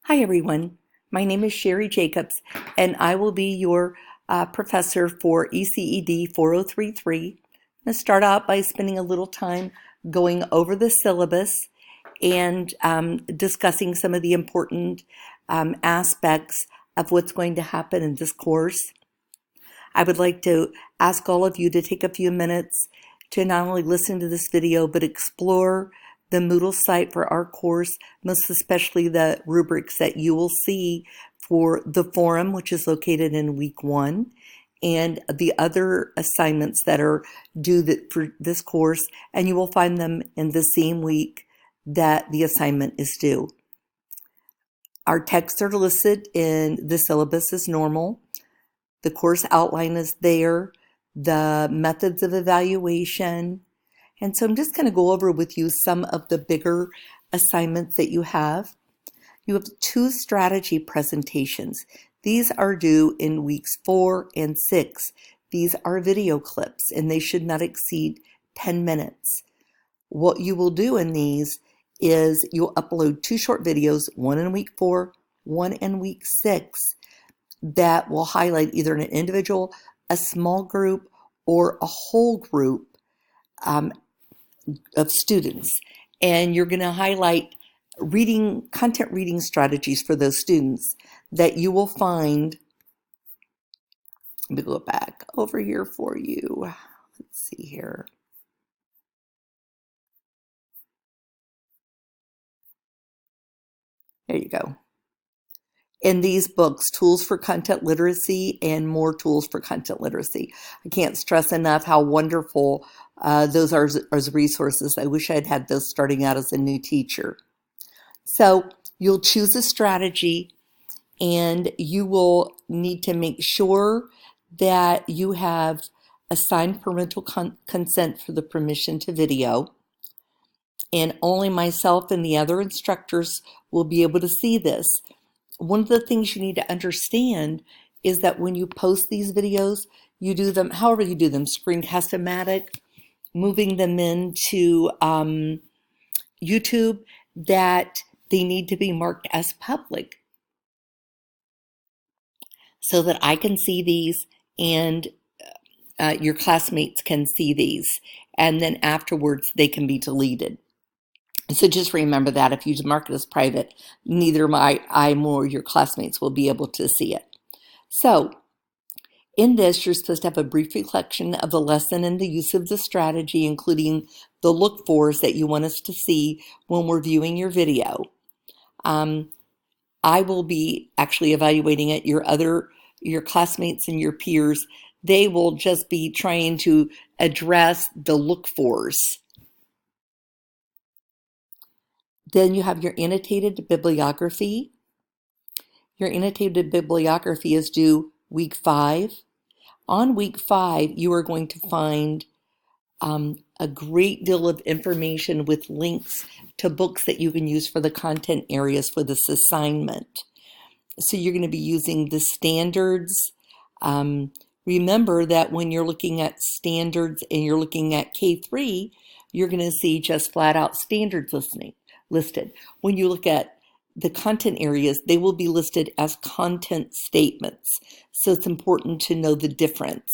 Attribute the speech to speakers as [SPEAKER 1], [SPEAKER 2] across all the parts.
[SPEAKER 1] Hi everyone, my name is Sherry Jacobs and I will be your professor for ECED 4033. I'm going to start out by spending a little time going over the syllabus and discussing some of the important aspects of what's going to happen in this course. I would like to ask all of you to take a few minutes to not only listen to this video but explore the Moodle site for our course, most especially the rubrics that you will see for the forum, which is located in week 1, and the other assignments that are due for this course, and you will find them in the same week that the assignment is due. Our texts are listed in the syllabus as normal. The course outline is there, the methods of evaluation. And so I'm just going to go over with you some of the bigger assignments that you have. You have 2 strategy presentations. These are due in weeks 4 and 6. These are video clips and they should not exceed 10 minutes. What you will do in these is you'll upload 2 short videos, one in week 4, one in week 6, that will highlight either an individual, a small group, or a whole group of students, and you're going to highlight content reading strategies for those students that you will find. Let me go back over here for you. Let's see here. There you go. In these books, Tools for Content Literacy and More Tools for Content Literacy. I can't stress enough how wonderful those are as resources. I wish I'd had those starting out as a new teacher. So you'll choose a strategy and you will need to make sure that you have assigned parental consent for the permission to video. And only myself and the other instructors will be able to see this. One of the things you need to understand is that when you post these videos, you do them however you do them, screencast-o-matic, moving them into YouTube, that they need to be marked as public so that I can see these and your classmates can see these, and then afterwards they can be deleted. So just remember that if you mark it as private, neither I nor your classmates will be able to see it. So in this, you're supposed to have a brief reflection of the lesson and the use of the strategy, including the look-fors that you want us to see when we're viewing your video. I will be actually evaluating it. Your classmates and your peers, they will just be trying to address the look-fors. Then you have your annotated bibliography. Your annotated bibliography is due week 5. On week 5, you are going to find a great deal of information with links to books that you can use for the content areas for this assignment. So you're going to be using the standards. Remember that when you're looking at standards and you're looking at K3, you're going to see just flat out standards listed. When you look at the content areas, they will be listed as content statements. So it's important to know the difference.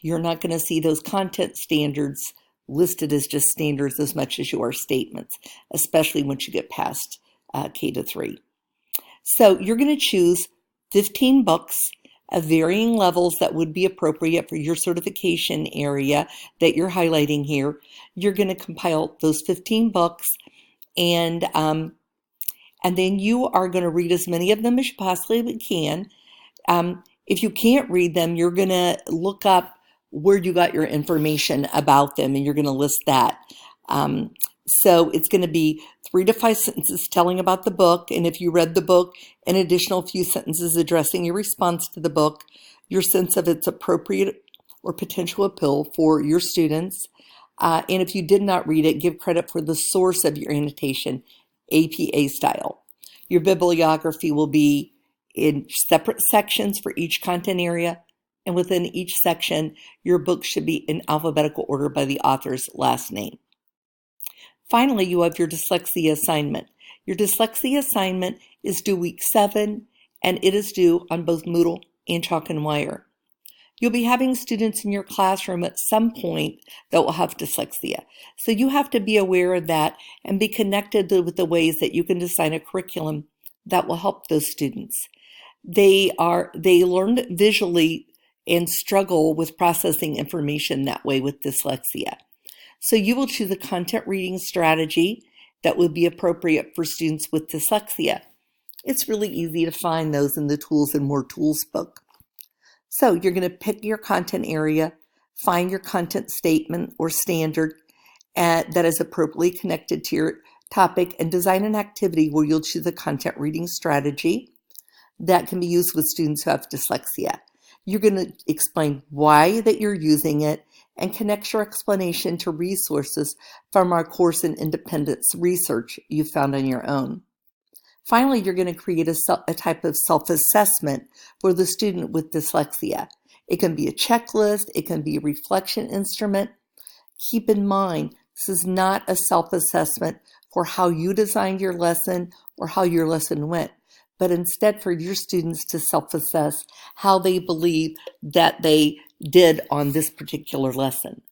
[SPEAKER 1] You're not going to see those content standards listed as just standards as much as you are statements, especially once you get past K-3. So you're going to choose 15 books of varying levels that would be appropriate for your certification area that you're highlighting here. You're going to compile those 15 books, and then you are going to read as many of them as you possibly can. If you can't read them, you're going to look up where you got your information about them, and you're going to list that. So it's going to be 3 to 5 sentences telling about the book, and if you read the book, an additional few sentences addressing your response to the book, your sense of its appropriate or potential appeal for your students. And if you did not read it, give credit for the source of your annotation, APA style. Your bibliography will be in separate sections for each content area, and within each section, your book should be in alphabetical order by the author's last name. Finally, you have your dyslexia assignment. Your dyslexia assignment is due week 7, and it is due on both Moodle and Chalk and Wire. You'll be having students in your classroom at some point that will have dyslexia. So you have to be aware of that and be connected with the ways that you can design a curriculum that will help those students. They learn visually and struggle with processing information that way with dyslexia. So you will choose a content reading strategy that would be appropriate for students with dyslexia. It's really easy to find those in the Tools and More Tools book. So you're going to pick your content area, find your content statement or standard that is appropriately connected to your topic, and design an activity where you'll choose a content reading strategy that can be used with students who have dyslexia. You're going to explain why that you're using it and connect your explanation to resources from our course in independence research you found on your own. Finally, you're going to create a type of self-assessment for the student with dyslexia. It can be a checklist, it can be a reflection instrument. Keep in mind, this is not a self-assessment for how you designed your lesson or how your lesson went, but instead for your students to self-assess how they believe that they did on this particular lesson.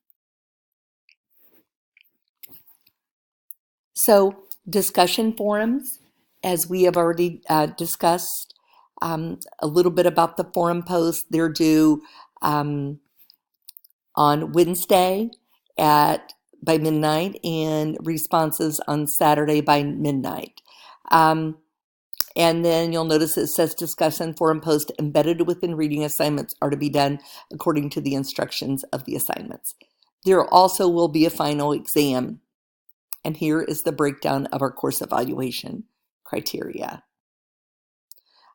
[SPEAKER 1] So, discussion forums, as we have already discussed, a little bit about the forum posts. They're due on Wednesday by midnight, and responses on Saturday by midnight. And then you'll notice it says discussion forum post embedded within reading assignments are to be done according to the instructions of the assignments. There also will be a final exam. And here is the breakdown of our course evaluation criteria.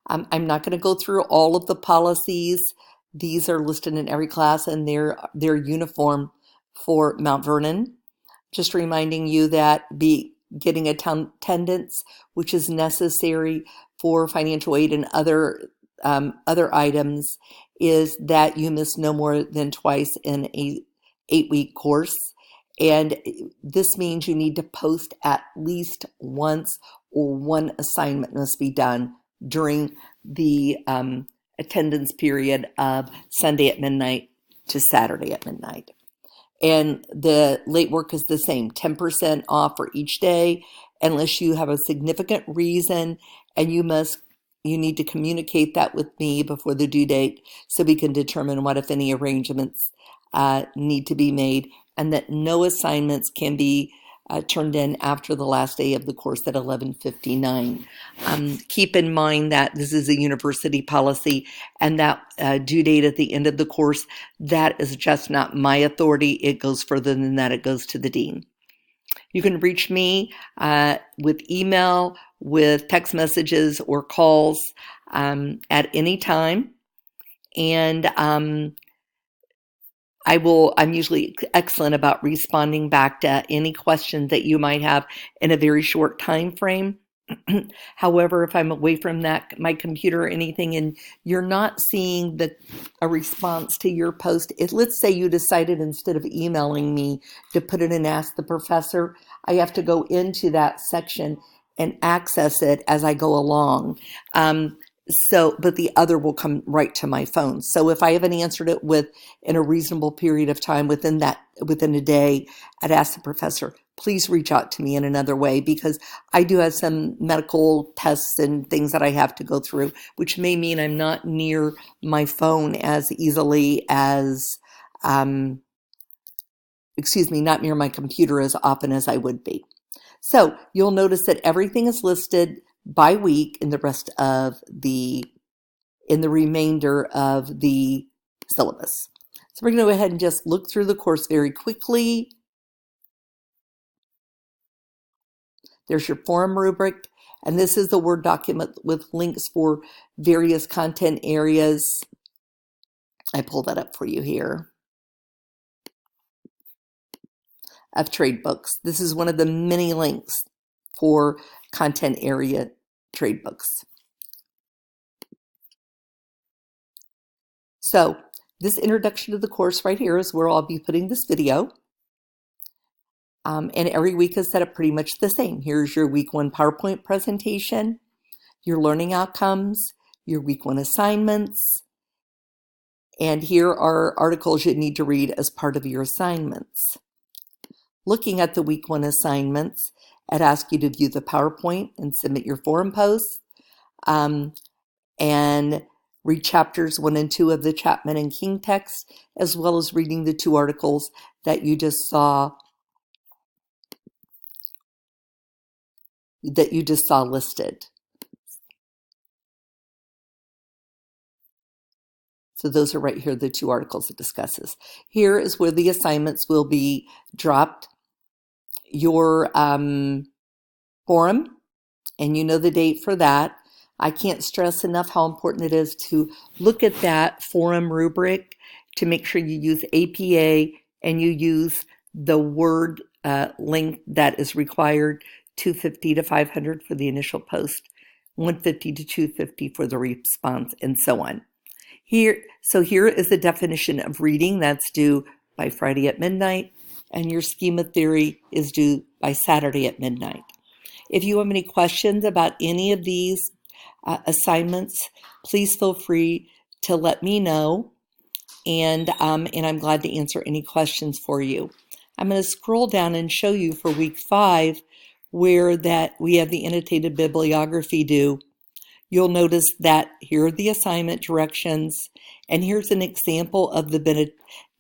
[SPEAKER 1] I'm not going to go through all of the policies. These are listed in every class, and they're uniform for Mount Vernon. Just reminding you that getting attendance, which is necessary for financial aid and other items, is that you miss no more than twice in a 8-week course. And this means you need to post at least once, or one assignment must be done during the attendance period of Sunday at midnight to Saturday at midnight. And the late work is the same, 10% off for each day, unless you have a significant reason, and you need to communicate that with me before the due date so we can determine what, if any, arrangements need to be made, and that no assignments can be turned in after the last day of the course at 11:59. Keep in mind that this is a university policy, and that due date at the end of the course, that is just not my authority. It goes further than that. It goes to the dean. You can reach me with email, with text messages, or calls at any time. And I'm usually excellent about responding back to any questions that you might have in a very short time frame. However, if I'm away from my computer or anything, and you're not seeing a response to your post, let's say you decided instead of emailing me to put it in Ask the Professor, I have to go into that section and access it as I go along. But the other will come right to my phone. So if I haven't answered it in a reasonable period of time within a day at Ask the Professor, please reach out to me in another way, because I do have some medical tests and things that I have to go through, which may mean I'm not near my phone as easily as, not near my computer as often as I would be. So you'll notice that everything is listed by week in the remainder of the syllabus. So we're going to go ahead and just look through the course very quickly. There's your forum rubric, and this is the Word document with links for various content areas. I pulled that up for you here. Of trade books. This is one of the many links for content area trade books. So this introduction to the course right here is where I'll be putting this video. And every week is set up pretty much the same. Here's your week 1 PowerPoint presentation. your learning outcomes, your week 1 assignments, and here are articles you need to read as part of your assignments. Looking at the week 1 assignments, I'd ask you to view the PowerPoint and submit your forum posts, and read chapters 1 and 2 of the Chapman and King text, as well as reading the 2 articles that you just saw listed. So those are right here, the 2 articles it discusses. Here is where the assignments will be dropped. Your forum, and you know the date for that. I can't stress enough how important it is to look at that forum rubric to make sure you use APA and you use the word length that is required, 250 to 500 for the initial post, 150 to 250 for the response, and so on. Here is the definition of reading that's due by Friday at midnight, and your schema theory is due by Saturday at midnight. If you have any questions about any of these assignments, please feel free to let me know, and I'm glad to answer any questions for you. I'm going to scroll down and show you for week 5 where that we have the annotated bibliography due. You'll notice that here are the assignment directions, and here's an example of the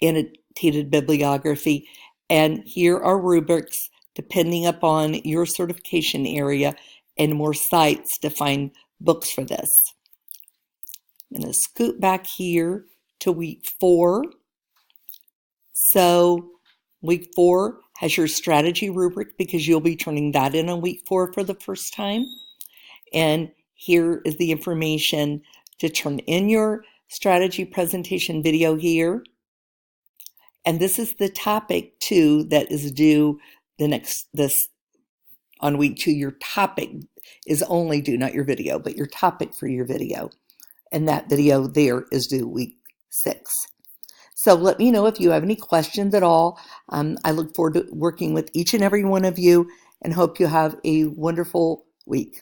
[SPEAKER 1] annotated bibliography, and here are rubrics depending upon your certification area and more sites to find books for this. I'm going to scoot back here to week 4. So week 4 has your strategy rubric because you'll be turning that in on week 4 for the first time. And here is the information to turn in your strategy presentation video here. And this is the topic too that is due on week 2. Your topic is only due, not your video, but your topic for your video. And that video there is due week 6. So let me know if you have any questions at all. I look forward to working with each and every one of you and hope you have a wonderful week.